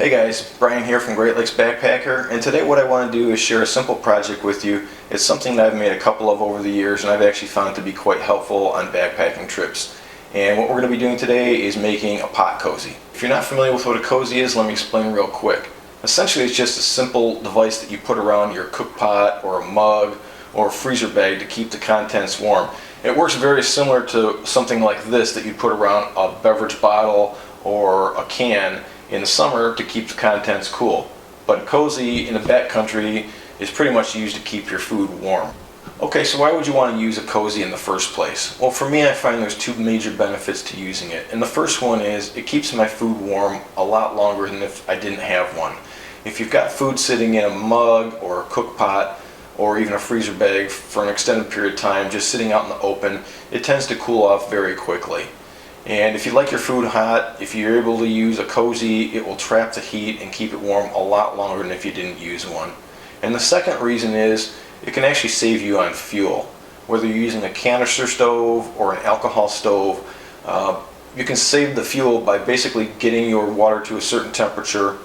Hey guys, Brian here from Great Lakes Backpacker, and today what I want to do is share a simple project with you. It's something that I've made a couple of over the years and I've actually found it to be quite helpful on backpacking trips. And what we're going to be doing today is making a pot cozy. If you're not familiar with what a cozy is, let me explain real quick. Essentially it's just a simple device that you put around your cook pot or a mug or a freezer bag to keep the contents warm. It works very similar to something like this that you put around a beverage bottle or a can in the summer to keep the contents cool. But a cozy in the backcountry is pretty much used to keep your food warm. Okay, so why would you want to use a cozy in the first place? Well, for me I find there's two major benefits to using it. And the first one is it keeps my food warm a lot longer than if I didn't have one. If you've got food sitting in a mug or a cook pot or even a freezer bag for an extended period of time just sitting out in the open, it tends to cool off very quickly. And if you like your food hot, if you're able to use a cozy, it will trap the heat and keep it warm a lot longer than if you didn't use one. And the second reason is it can actually save you on fuel. Whether you're using a canister stove or an alcohol stove, you can save the fuel by basically getting your water to a certain temperature,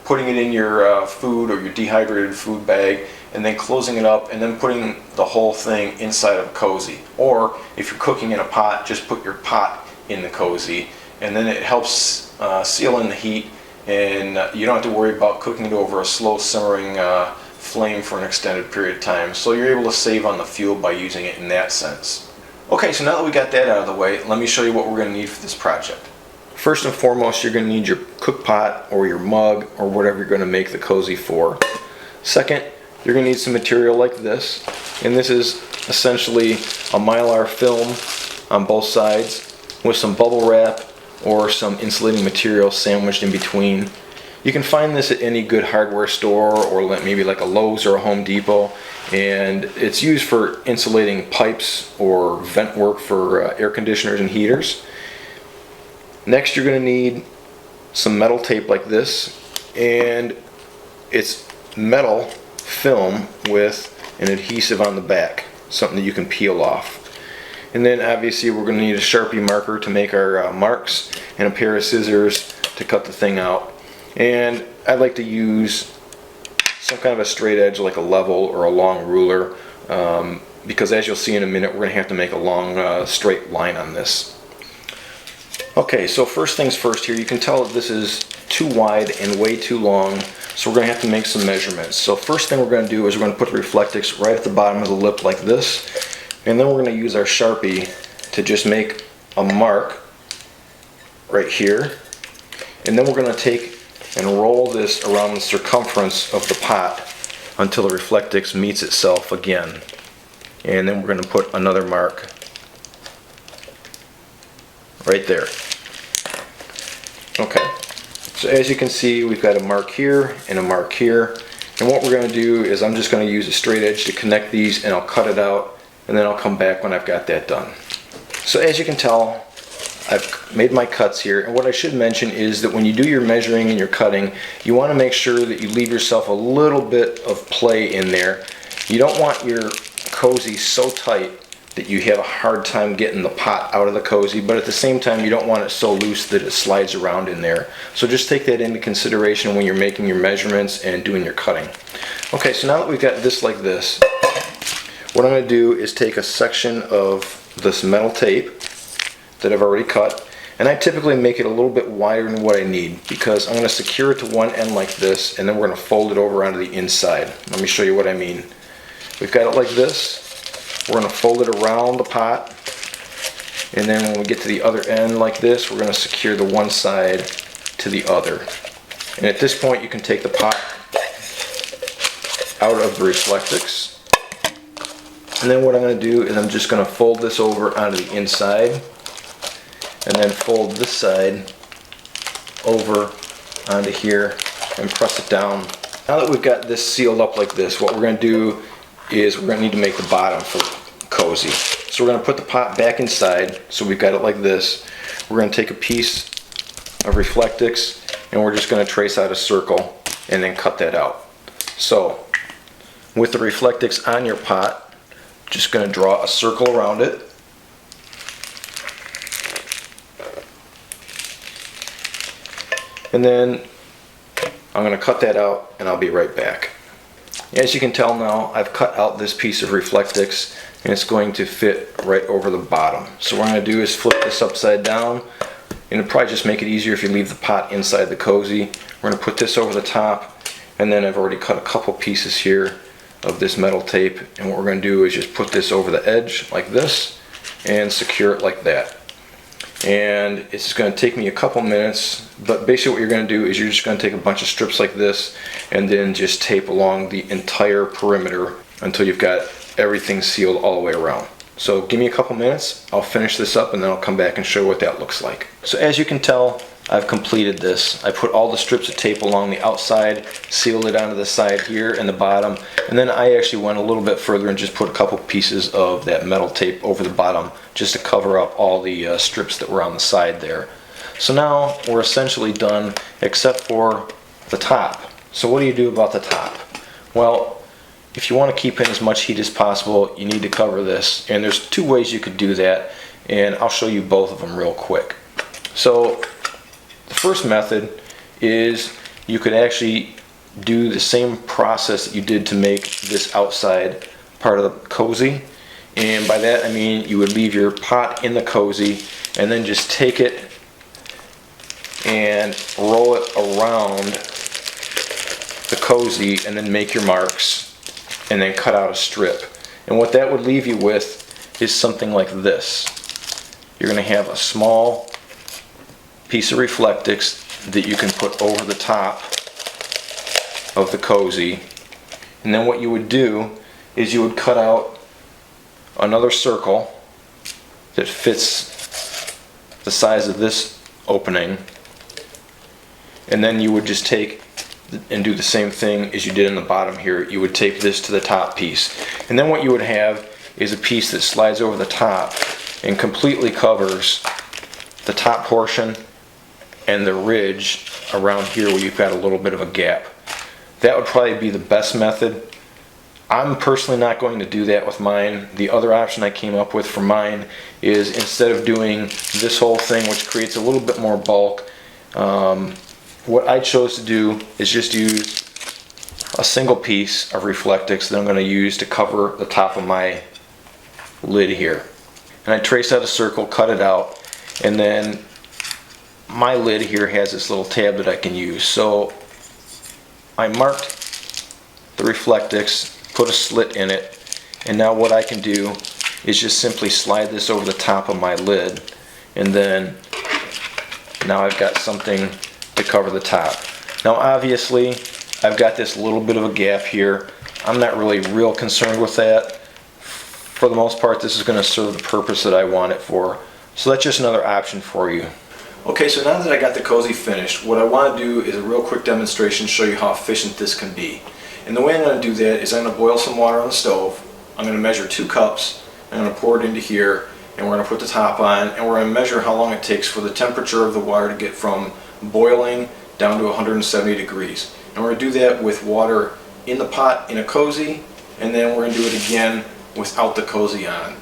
putting it in your food or your dehydrated food bag, and then closing it up and then putting the whole thing inside of a cozy. Or if you're cooking in a pot, just put your pot in the cozy, and then it helps seal in the heat, and you don't have to worry about cooking it over a slow simmering flame for an extended period of time. So you're able to save on the fuel by using it in that sense. Okay, so now that we got that out of the way, let me show you what we're going to need for this project. First and foremost, you're going to need your cook pot or your mug or whatever you're going to make the cozy for. Second, you're going to need some material like this, and this is essentially a Mylar film on both sides with some bubble wrap or some insulating material sandwiched in between. You can find this at any good hardware store or maybe like a Lowe's or a Home Depot, and it's used for insulating pipes or vent work for air conditioners and heaters. Next, you're going to need some metal tape like this, and it's metal film with an adhesive on the back, something that you can peel off. And then obviously we're going to need a Sharpie marker to make our marks and a pair of scissors to cut the thing out. And I like to use some kind of a straight edge like a level or a long ruler, because as you'll see in a minute we're going to have to make a long straight line on this. Okay, so first things first here, you can tell that this is too wide and way too long, so we're going to have to make some measurements. So first thing we're going to do is we're going to put the Reflectix right at the bottom of the lip like this. And then we're going to use our Sharpie to just make a mark right here. And then we're going to take and roll this around the circumference of the pot until the Reflectix meets itself again. And then we're going to put another mark right there. Okay, so as you can see, we've got a mark here and a mark here. And what we're going to do is I'm just going to use a straight edge to connect these, and I'll cut it out. And then I'll come back when I've got that done. So as you can tell, I've made my cuts here, and what I should mention is that when you do your measuring and your cutting, you want to make sure that you leave yourself a little bit of play in there. You don't want your cozy so tight that you have a hard time getting the pot out of the cozy, but at the same time you don't want it so loose that it slides around in there. So just take that into consideration when you're making your measurements and doing your cutting. Okay, so now that we've got this like this, what I'm going to do is take a section of this metal tape that I've already cut, and I typically make it a little bit wider than what I need because I'm going to secure it to one end like this, and then we're going to fold it over onto the inside. Let me show you what I mean. We've got it like this. We're going to fold it around the pot, and then when we get to the other end like this, we're going to secure the one side to the other. And at this point you can take the pot out of the Reflectix. And then what I'm going to do is I'm just going to fold this over onto the inside, and then fold this side over onto here and press it down. Now that we've got this sealed up like this, what we're going to do is we're going to need to make the bottom for cozy. So we're going to put the pot back inside, so we've got it like this. We're going to take a piece of Reflectix and we're just going to trace out a circle and then cut that out. So with the Reflectix on your pot, just going to draw a circle around it. And then I'm going to cut that out and I'll be right back. As you can tell now, I've cut out this piece of Reflectix and it's going to fit right over the bottom. So what I'm going to do is flip this upside down, and it'll probably just make it easier if you leave the pot inside the cozy. We're going to put this over the top, and then I've already cut a couple pieces here of this metal tape, and what we're going to do is just put this over the edge like this and secure it like that. And it's going to take me a couple minutes, but basically what you're going to do is you're just going to take a bunch of strips like this and then just tape along the entire perimeter until you've got everything sealed all the way around. So give me a couple minutes, I'll finish this up and then I'll come back and show you what that looks like. So as you can tell, I've completed this. I put all the strips of tape along the outside, sealed it onto the side here and the bottom, and then I actually went a little bit further and just put a couple pieces of that metal tape over the bottom just to cover up all the strips that were on the side there. So now we're essentially done except for the top. So what do you do about the top? Well, if you want to keep in as much heat as possible, you need to cover this, and there's two ways you could do that, and I'll show you both of them real quick. So the first method is you could actually do the same process that you did to make this outside part of the cozy, and by that I mean you would leave your pot in the cozy and then just take it and roll it around the cozy and then make your marks and then cut out a strip. And what that would leave you with is something like this. You're going to have a small piece of Reflectix that you can put over the top of the cozy, and then what you would do is you would cut out another circle that fits the size of this opening, and then you would just take and do the same thing as you did in the bottom here. You would tape this to the top piece, and then what you would have is a piece that slides over the top and completely covers the top portion and the ridge around here where you've got a little bit of a gap. That would probably be the best method. I'm personally not going to do that with mine. The other option I came up with for mine is, instead of doing this whole thing, which creates a little bit more bulk, what I chose to do is just use a single piece of Reflectix that I'm going to use to cover the top of my lid here. And I trace out a circle, cut it out, and then my lid here has this little tab that I can use. So I marked the Reflectix, put a slit in it, and now what I can do is just simply slide this over the top of my lid, and then now I've got something to cover the top. Now obviously I've got this little bit of a gap here. I'm not really real concerned with that. For the most part, this is going to serve the purpose that I want it for. So that's just another option for you. Okay, so now that I got the cozy finished, what I want to do is a real quick demonstration to show you how efficient this can be. And the way I'm going to do that is I'm going to boil some water on the stove. I'm going to measure 2 cups. I'm going to pour it into here, and we're going to put the top on, and we're going to measure how long it takes for the temperature of the water to get from boiling down to 170 degrees. And we're going to do that with water in the pot in a cozy, and then we're going to do it again without the cozy on.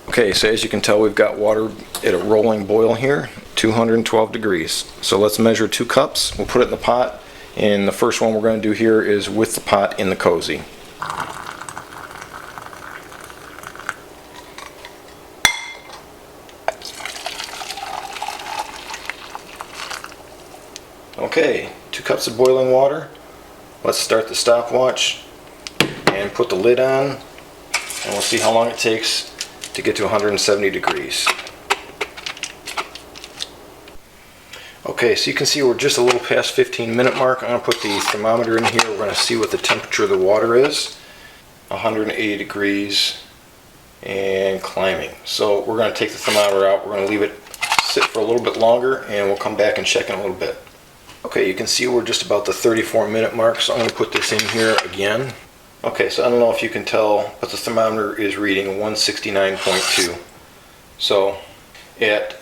Okay, so as you can tell, we've got water at a rolling boil here, 212 degrees. So let's measure 2 cups. We'll put it in the pot, and the first one we're going to do here is with the pot in the cozy. Okay, 2 cups of boiling water. Let's start the stopwatch and put the lid on, and we'll see how long it takes to get to 170 degrees. Okay, so you can see we're just a little past 15-minute mark. I'm going to put the thermometer in here. We're going to see what the temperature of the water is. 180 degrees and climbing. So we're going to take the thermometer out. We're going to leave it sit for a little bit longer, and we'll come back and check in a little bit. Okay, you can see we're just about the 34-minute mark, so I'm going to put this in here again. Okay, so I don't know if you can tell, but the thermometer is reading 169.2. So at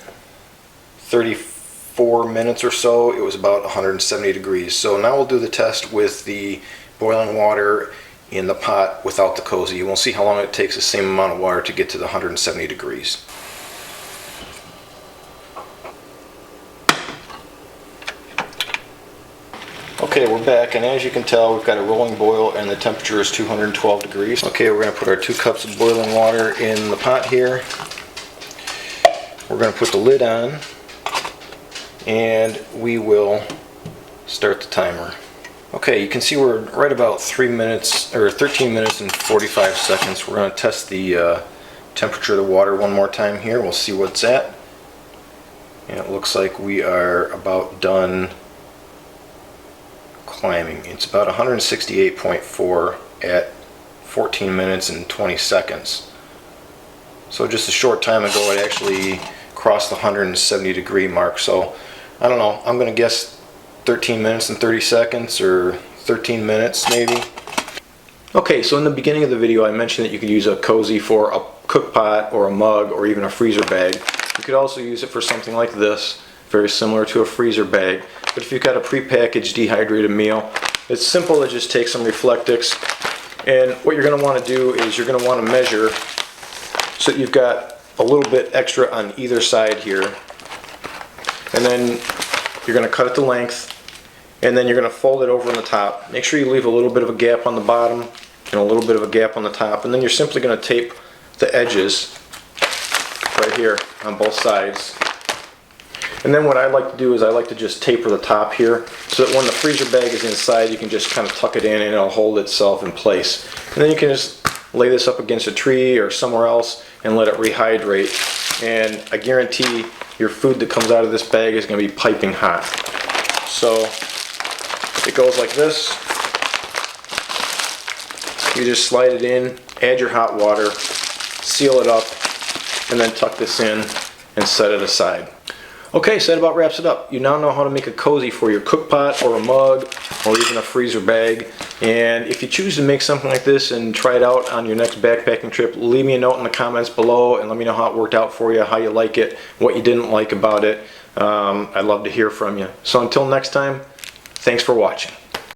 34 minutes or so, it was about 170 degrees. So now we'll do the test with the boiling water in the pot without the Cozy. And we'll see how long it takes the same amount of water to get to the 170 degrees. Okay, we're back, and as you can tell, we've got a rolling boil and the temperature is 212 degrees. Okay, we're going to put our 2 cups of boiling water in the pot here. We're going to put the lid on and we will start the timer. Okay, you can see we're right about 13 minutes and 45 seconds. We're going to test the temperature of the water one more time here. We'll see what it's at. And it looks like we are about done climbing. It's about 168.4 at 14 minutes and 20 seconds. So just a short time ago it actually crossed the 170 degree mark. So I don't know, I'm going to guess 13 minutes and 30 seconds or 13 minutes maybe. Okay, so in the beginning of the video I mentioned that you could use a Cozy for a cook pot or a mug or even a freezer bag. You could also use it for something like this, very similar to a freezer bag. But if you've got a prepackaged dehydrated meal, it's simple to just take some Reflectix, and what you're going to want to do is you're going to want to measure so that you've got a little bit extra on either side here, and then you're going to cut it to length, and then you're going to fold it over on the top. Make sure you leave a little bit of a gap on the bottom and a little bit of a gap on the top, and then you're simply going to tape the edges right here on both sides. And then what I like to do is I like to just taper the top here so that when the freezer bag is inside you can just kind of tuck it in and it'll hold itself in place. And then you can just lay this up against a tree or somewhere else and let it rehydrate. And I guarantee your food that comes out of this bag is going to be piping hot. So it goes like this. You just slide it in, add your hot water, seal it up, and then tuck this in and set it aside. Okay, so that about wraps it up. You now know how to make a Cozy for your cook pot or a mug or even a freezer bag. And if you choose to make something like this and try it out on your next backpacking trip, leave me a note in the comments below and let me know how it worked out for you, how you like it, what you didn't like about it. I'd love to hear from you. So until next time, thanks for watching.